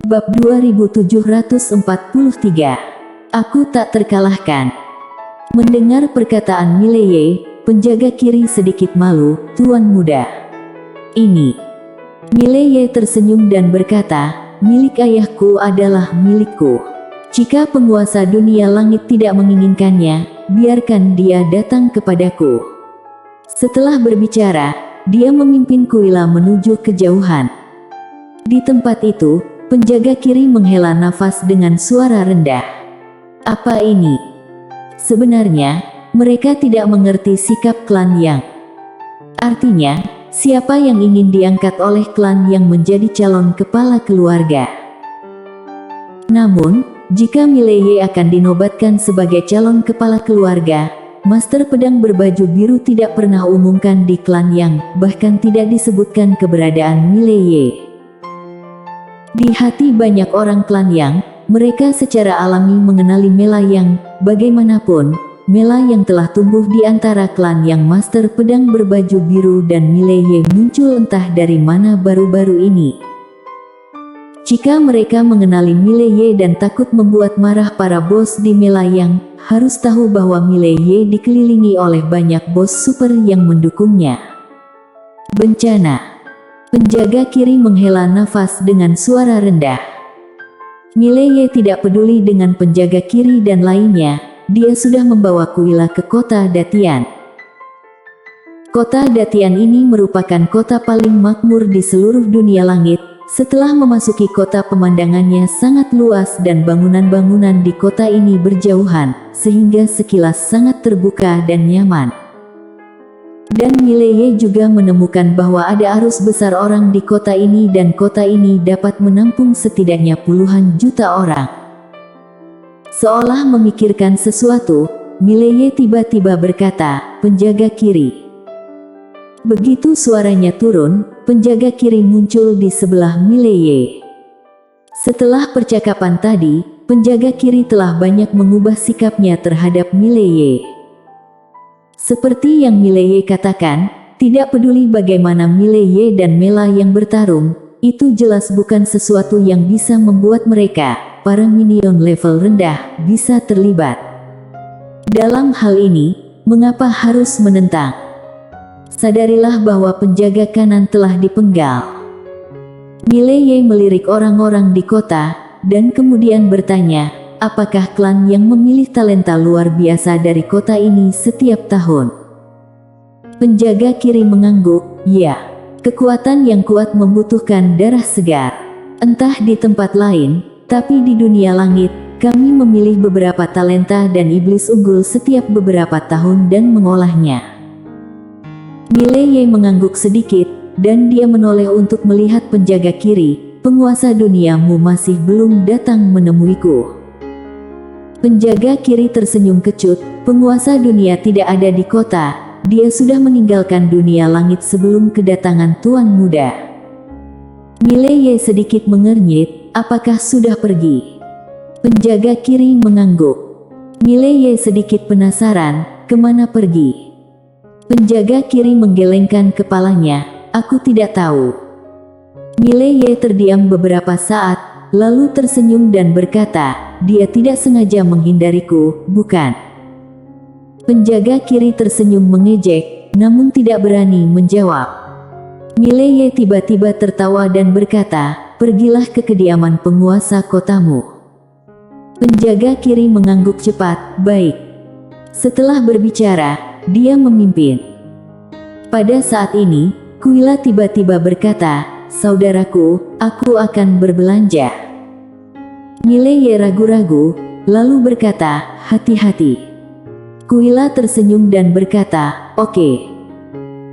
Bab 2743. Aku tak terkalahkan. Mendengar perkataan Mileye, penjaga kiri sedikit malu. Tuan muda, ini. Mileye tersenyum dan berkata, milik ayahku adalah milikku. Jika penguasa dunia langit tidak menginginkannya, biarkan dia datang kepadaku. Setelah berbicara, dia memimpin Kuila menuju kejauhan. Di tempat itu, penjaga kiri menghela nafas dengan suara rendah. Apa ini? Sebenarnya, mereka tidak mengerti sikap klan Yang. Artinya, siapa yang ingin diangkat oleh klan Yang menjadi calon kepala keluarga. Namun, jika Mileye akan dinobatkan sebagai calon kepala keluarga, Master Pedang berbaju biru tidak pernah umumkan di klan Yang, bahkan tidak disebutkan keberadaan Mileye. Di hati banyak orang klan Yang, mereka secara alami mengenali Mela Yang. Bagaimanapun, Mela Yang telah tumbuh di antara klan Yang. Master Pedang berbaju biru dan Mileye muncul entah dari mana baru-baru ini. Jika mereka mengenali Mileye dan takut membuat marah para bos di Mela Yang, harus tahu bahwa Mileye dikelilingi oleh banyak bos super yang mendukungnya. Bencana. Penjaga kiri menghela nafas dengan suara rendah. Mileye tidak peduli dengan penjaga kiri dan lainnya, dia sudah membawa Kuila ke kota Datian. Kota Datian ini merupakan kota paling makmur di seluruh dunia langit. Setelah memasuki kota, pemandangannya sangat luas dan bangunan-bangunan di kota ini berjauhan, sehingga sekilas sangat terbuka dan nyaman. Dan Mileye juga menemukan bahwa ada arus besar orang di kota ini dan kota ini dapat menampung setidaknya puluhan juta orang. Seolah memikirkan sesuatu, Mileye tiba-tiba berkata, penjaga kiri. Begitu suaranya turun, penjaga kiri muncul di sebelah Mileye. Setelah percakapan tadi, penjaga kiri telah banyak mengubah sikapnya terhadap Mileye. Seperti yang Mileye katakan, tidak peduli bagaimana Mileye dan Mela yang bertarung, itu jelas bukan sesuatu yang bisa membuat mereka, para minion level rendah, bisa terlibat. Dalam hal ini, mengapa harus menentang? Sadarilah bahwa penjaga kanan telah dipenggal. Mileye melirik orang-orang di kota, dan kemudian bertanya, apakah klan yang memilih talenta luar biasa dari kota ini setiap tahun? Penjaga kiri mengangguk, ya. Kekuatan yang kuat membutuhkan darah segar. Entah di tempat lain, tapi di dunia langit, kami memilih beberapa talenta dan iblis unggul setiap beberapa tahun dan mengolahnya. Mileye mengangguk sedikit, dan dia menoleh untuk melihat penjaga kiri. Penguasa duniamu masih belum datang menemuiku. Penjaga kiri tersenyum kecut, penguasa dunia tidak ada di kota, dia sudah meninggalkan dunia langit sebelum kedatangan Tuan Muda. Mileye sedikit mengernyit, apakah sudah pergi? Penjaga kiri mengangguk. Mileye sedikit penasaran, kemana pergi? Penjaga kiri menggelengkan kepalanya, aku tidak tahu. Mileye terdiam beberapa saat, lalu tersenyum dan berkata, dia tidak sengaja menghindariku, bukan? Penjaga kiri tersenyum mengejek, namun tidak berani menjawab. Mileye tiba-tiba tertawa dan berkata, pergilah ke kediaman penguasa kotamu. Penjaga kiri mengangguk cepat, baik. Setelah berbicara, dia memimpin. Pada saat ini, Kuila tiba-tiba berkata, saudaraku, aku akan berbelanja. Mileye ragu-ragu, lalu berkata, hati-hati. Kuila tersenyum dan berkata, oke.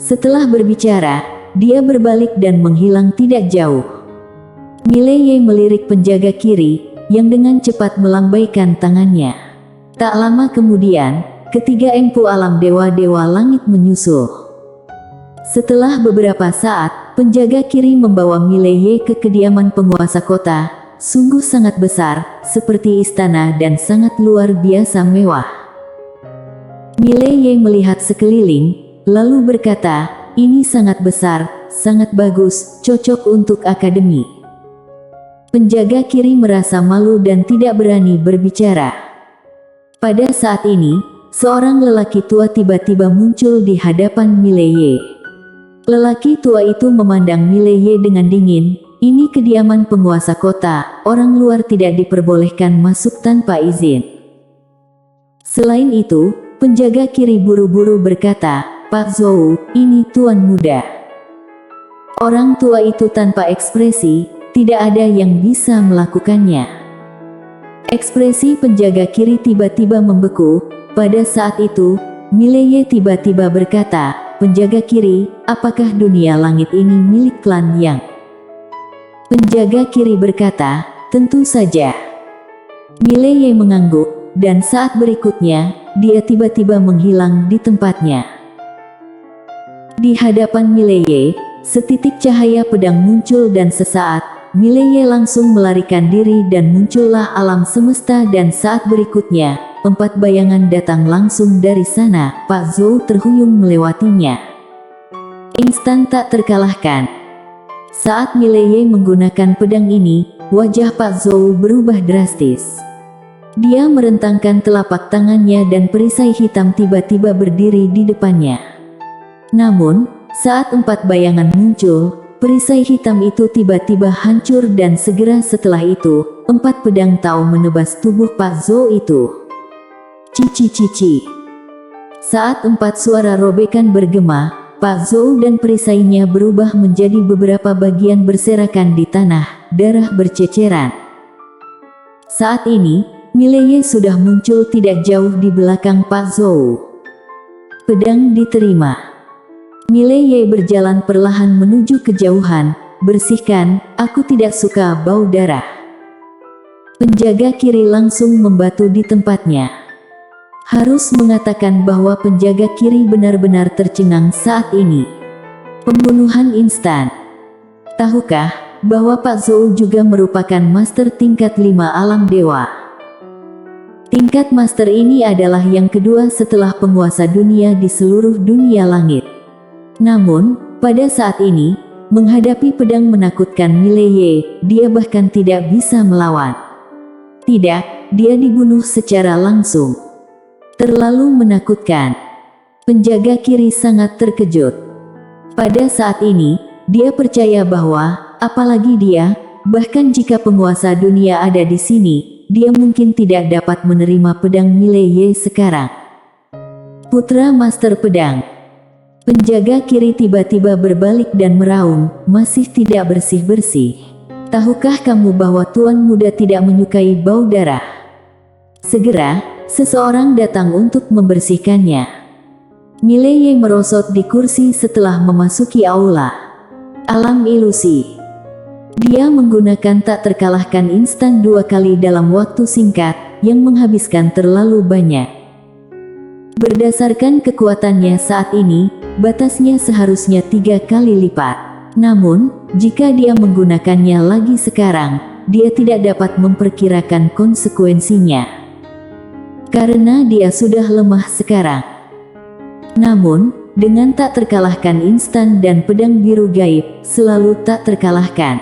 Setelah berbicara, dia berbalik dan menghilang tidak jauh. Mileye melirik penjaga kiri, yang dengan cepat melambaikan tangannya. Tak lama kemudian, ketiga empu alam dewa-dewa langit menyusul. Setelah beberapa saat, penjaga kiri membawa Mileye ke kediaman penguasa kota, sungguh sangat besar, seperti istana dan sangat luar biasa mewah. Mileye melihat sekeliling, lalu berkata, ini sangat besar, sangat bagus, cocok untuk akademi. Penjaga kiri merasa malu dan tidak berani berbicara. Pada saat ini, seorang lelaki tua tiba-tiba muncul di hadapan Mileye. Lelaki tua itu memandang Mileye dengan dingin. Ini kediaman penguasa kota, orang luar tidak diperbolehkan masuk tanpa izin. Selain itu, penjaga kiri buru-buru berkata, "Pak Zhou, ini tuan muda." Orang tua itu tanpa ekspresi, tidak ada yang bisa melakukannya. Ekspresi penjaga kiri tiba-tiba membeku. Pada saat itu, Mileye tiba-tiba berkata, "Penjaga kiri, apakah dunia langit ini milik klan Yang?" Penjaga kiri berkata, "Tentu saja." Mileye mengangguk, dan saat berikutnya, dia tiba-tiba menghilang di tempatnya. Di hadapan Mileye, setitik cahaya pedang muncul dan sesaat, Mileye langsung melarikan diri dan muncullah alam semesta dan saat berikutnya, 4 bayangan datang langsung dari sana. Pak Zhou terhuyung melewatinya. Instan tak terkalahkan. Saat Mileye menggunakan pedang ini, wajah Pak Zhou berubah drastis. Dia merentangkan telapak tangannya dan perisai hitam tiba-tiba berdiri di depannya. Namun, saat 4 bayangan muncul, perisai hitam itu tiba-tiba hancur dan segera setelah itu, 4 pedang Tao menebas tubuh Pak Zhou itu. Cici-cici. Saat 4 suara robekan bergema, Pak Zhou dan perisainya berubah menjadi beberapa bagian berserakan di tanah, darah berceceran. Saat ini, Mileye sudah muncul tidak jauh di belakang Pak Zhou. Pedang diterima. Mileye berjalan perlahan menuju kejauhan, "Bersihkan, aku tidak suka bau darah." Penjaga kiri langsung membatu di tempatnya. Harus mengatakan bahwa penjaga kiri benar-benar tercengang saat ini. Pembunuhan instan. Tahukah bahwa Pak Zhou juga merupakan master tingkat 5 alam dewa? Tingkat master ini adalah yang kedua setelah penguasa dunia di seluruh dunia langit. Namun, pada saat ini, menghadapi pedang menakutkan Mileye, dia bahkan tidak bisa melawan. Tidak, dia dibunuh secara langsung. Terlalu menakutkan. Penjaga kiri sangat terkejut. Pada saat ini, dia percaya bahwa, apalagi dia, bahkan jika penguasa dunia ada di sini, dia mungkin tidak dapat menerima pedang Mileye sekarang. Putra Master Pedang. Penjaga kiri tiba-tiba berbalik dan meraung, "Masih tidak bersih-bersih. Tahukah kamu bahwa tuan muda tidak menyukai bau darah?" Segera, seseorang datang untuk membersihkannya. Mileye merosot di kursi setelah memasuki aula. Alam ilusi. Dia menggunakan tak terkalahkan instan 2 kali dalam waktu singkat, yang menghabiskan terlalu banyak. Berdasarkan kekuatannya saat ini, batasnya seharusnya 3 kali lipat. Namun, jika dia menggunakannya lagi sekarang, dia tidak dapat memperkirakan konsekuensinya. Karena dia sudah lemah sekarang. Namun, dengan tak terkalahkan instan dan pedang biru gaib, selalu tak terkalahkan.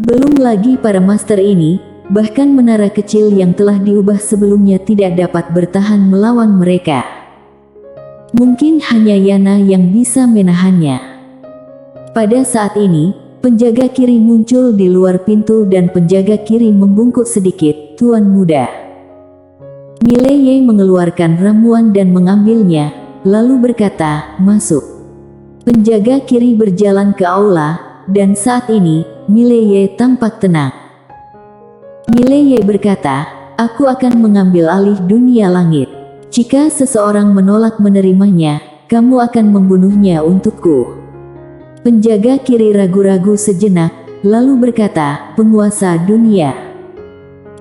Belum lagi para master ini, bahkan menara kecil yang telah diubah sebelumnya tidak dapat bertahan melawan mereka. Mungkin hanya Yana yang bisa menahannya. Pada saat ini, penjaga kiri muncul di luar pintu dan penjaga kiri membungkuk sedikit, "Tuan muda." Mileye mengeluarkan ramuan dan mengambilnya, lalu berkata, "Masuk." Penjaga kiri berjalan ke aula, dan saat ini, Mileye tampak tenang. Mileye berkata, "Aku akan mengambil alih dunia langit. Jika seseorang menolak menerimanya, kamu akan membunuhnya untukku." Penjaga kiri ragu-ragu sejenak, lalu berkata, "Penguasa dunia."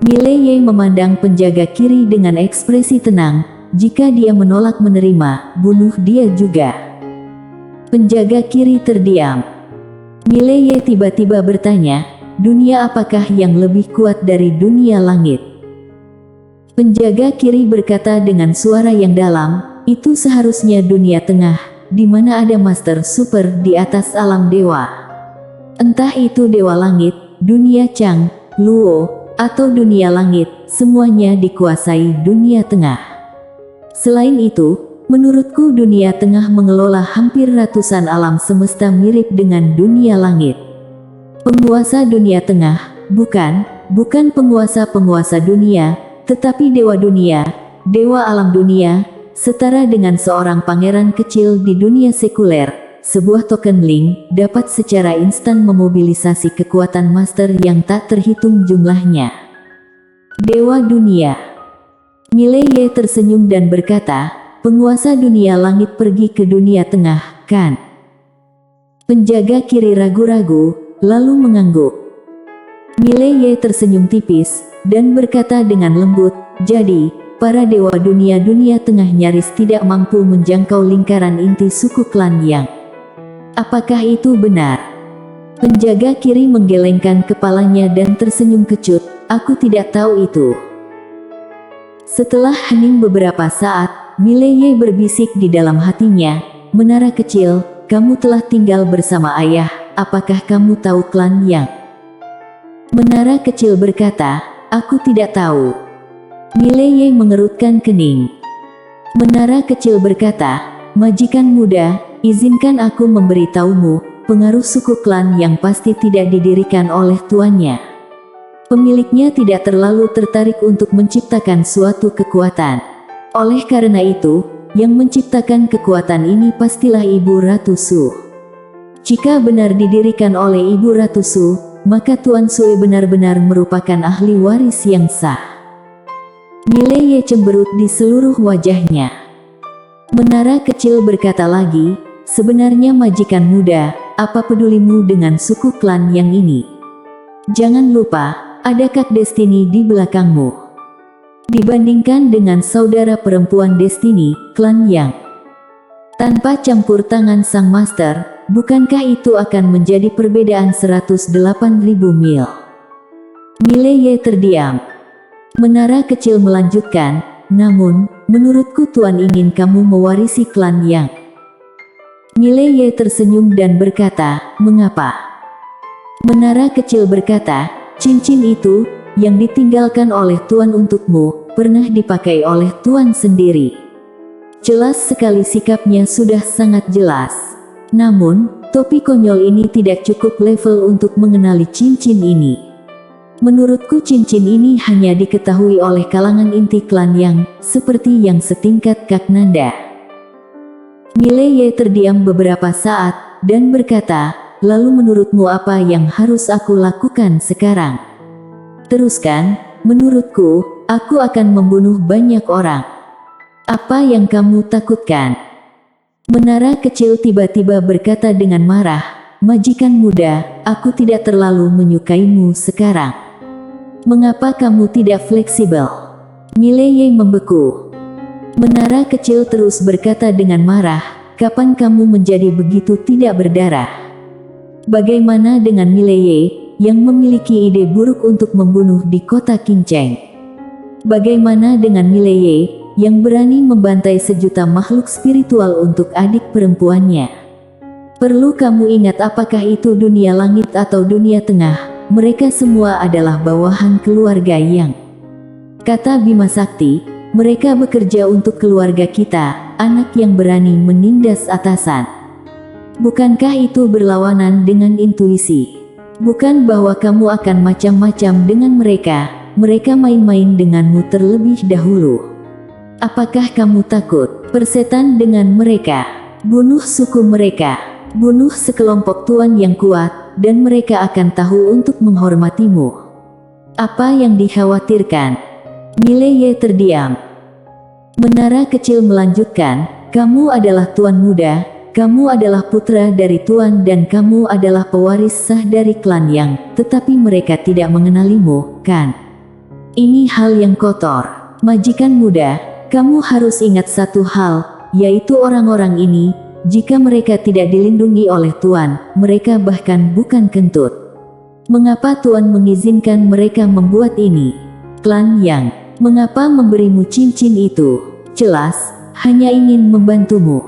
Mileye memandang penjaga kiri dengan ekspresi tenang, "Jika dia menolak menerima, bunuh dia juga." Penjaga kiri terdiam. Mileye tiba-tiba bertanya, "Dunia apakah yang lebih kuat dari dunia langit?" Penjaga kiri berkata dengan suara yang dalam, "Itu seharusnya dunia tengah, di mana ada master super di atas alam dewa. Entah itu dewa langit, dunia Chang, Luo, atau dunia langit, semuanya dikuasai dunia tengah. Selain itu, menurutku dunia tengah mengelola hampir ratusan alam semesta mirip dengan dunia langit. Penguasa dunia tengah, bukan penguasa-penguasa dunia, tetapi dewa dunia, dewa alam dunia, setara dengan seorang pangeran kecil di dunia sekuler. Sebuah token link dapat secara instan memobilisasi kekuatan master yang tak terhitung jumlahnya. Dewa dunia. Mileye tersenyum dan berkata, penguasa dunia langit pergi ke dunia tengah, kan? Penjaga kiri ragu-ragu, lalu mengangguk. Mileye tersenyum tipis, dan berkata dengan lembut, jadi, para dewa dunia tengah nyaris tidak mampu menjangkau lingkaran inti suku klan Yang. Apakah itu benar? Penjaga kiri menggelengkan kepalanya dan tersenyum kecut, aku tidak tahu itu. Setelah hening beberapa saat, Mileye berbisik di dalam hatinya, menara kecil, kamu telah tinggal bersama ayah, apakah kamu tahu klan Yang? Menara kecil berkata, aku tidak tahu. Mileye mengerutkan kening. Menara kecil berkata, majikan muda, izinkan aku memberitahumu, pengaruh suku klan yang pasti tidak didirikan oleh tuannya. Pemiliknya tidak terlalu tertarik untuk menciptakan suatu kekuatan. Oleh karena itu, yang menciptakan kekuatan ini pastilah Ibu Ratu Su. Jika benar didirikan oleh Ibu Ratu Su, maka Tuan Sue benar-benar merupakan ahli waris yang sah. Mileye cemberut di seluruh wajahnya. Menara kecil berkata lagi, sebenarnya majikan muda, apa pedulimu dengan suku klan yang ini? Jangan lupa, ada Kak Destiny di belakangmu. Dibandingkan dengan saudara perempuan Destiny, klan Yang. Tanpa campur tangan sang master, bukankah itu akan menjadi perbedaan 108.000 mil? Mileye terdiam. Menara kecil melanjutkan, namun, menurutku Tuan ingin kamu mewarisi klan Yang. Mileye tersenyum dan berkata, mengapa? Menara kecil berkata, cincin itu, yang ditinggalkan oleh Tuan untukmu, pernah dipakai oleh Tuan sendiri. Jelas sekali sikapnya sudah sangat jelas. Namun, topi konyol ini tidak cukup level untuk mengenali cincin ini. Menurutku cincin ini hanya diketahui oleh kalangan inti klan Yang, seperti yang setingkat Kak Nanda. Mileye terdiam beberapa saat, dan berkata, lalu menurutmu apa yang harus aku lakukan sekarang? Teruskan, menurutku, aku akan membunuh banyak orang. Apa yang kamu takutkan? Menara kecil tiba-tiba berkata dengan marah, majikan muda, aku tidak terlalu menyukaimu sekarang. Mengapa kamu tidak fleksibel? Mileye membeku. Menara kecil terus berkata dengan marah, kapan kamu menjadi begitu tidak berdarah? Bagaimana dengan Mileye, yang memiliki ide buruk untuk membunuh di kota Kinceng? Bagaimana dengan Mileye, yang berani membantai sejuta makhluk spiritual untuk adik perempuannya? Perlu kamu ingat apakah itu dunia langit atau dunia tengah, mereka semua adalah bawahan keluarga Yang. Kata Bima Sakti, mereka bekerja untuk keluarga kita, anak yang berani menindas atasan. Bukankah itu berlawanan dengan intuisi? Bukan bahwa kamu akan macam-macam dengan mereka, mereka main-main denganmu terlebih dahulu. Apakah kamu takut persetan dengan mereka? Bunuh suku mereka, bunuh sekelompok tuan yang kuat, dan mereka akan tahu untuk menghormatimu. Apa yang dikhawatirkan? Mileye terdiam. Menara kecil melanjutkan, kamu adalah tuan muda, kamu adalah putra dari tuan dan kamu adalah pewaris sah dari klan Yang, tetapi mereka tidak mengenalimu, kan? Ini hal yang kotor. Majikan muda, kamu harus ingat satu hal, yaitu orang-orang ini, jika mereka tidak dilindungi oleh tuan, mereka bahkan bukan kentut. Mengapa tuan mengizinkan mereka membuat ini? Klan Yang, mengapa memberimu cincin itu? Jelas, hanya ingin membantumu.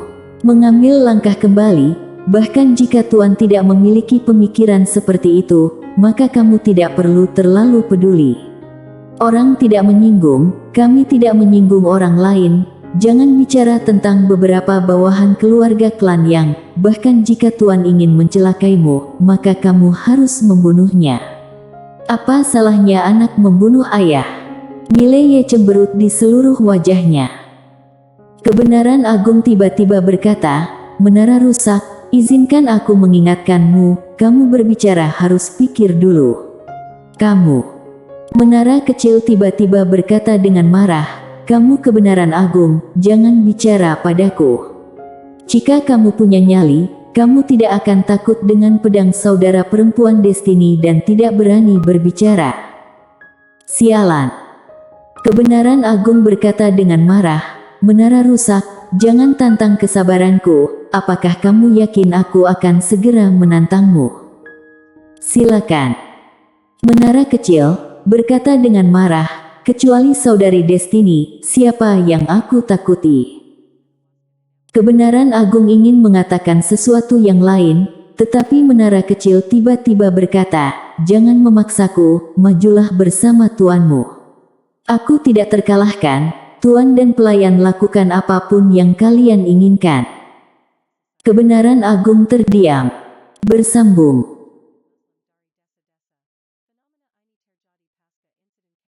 Mengambil langkah kembali, bahkan jika tuan tidak memiliki pemikiran seperti itu, maka kamu tidak perlu terlalu peduli. Orang tidak menyinggung, kami tidak menyinggung orang lain. Jangan bicara tentang beberapa bawahan keluarga klan yang, bahkan jika Tuan ingin mencelakaimu, maka kamu harus membunuhnya. Apa salahnya anak membunuh ayah? Mileye cemberut di seluruh wajahnya. Kebenaran Agung tiba-tiba berkata, menara rusak, izinkan aku mengingatkanmu, kamu berbicara harus pikir dulu. Kamu. Menara kecil tiba-tiba berkata dengan marah, kamu kebenaran Agung, jangan bicara padaku. Jika kamu punya nyali, kamu tidak akan takut dengan pedang saudara perempuan Destiny dan tidak berani berbicara. Sialan. Kebenaran Agung berkata dengan marah, menara rusak, jangan tantang kesabaranku, apakah kamu yakin aku akan segera menantangmu? Silakan. Menara kecil berkata dengan marah, kecuali saudari Destiny, siapa yang aku takuti? Kebenaran Agung ingin mengatakan sesuatu yang lain, tetapi menara kecil tiba-tiba berkata, jangan memaksaku, majulah bersama tuanmu. Aku tidak terkalahkan, tuan dan pelayan lakukan apapun yang kalian inginkan. Kebenaran Agung terdiam. Bersambung.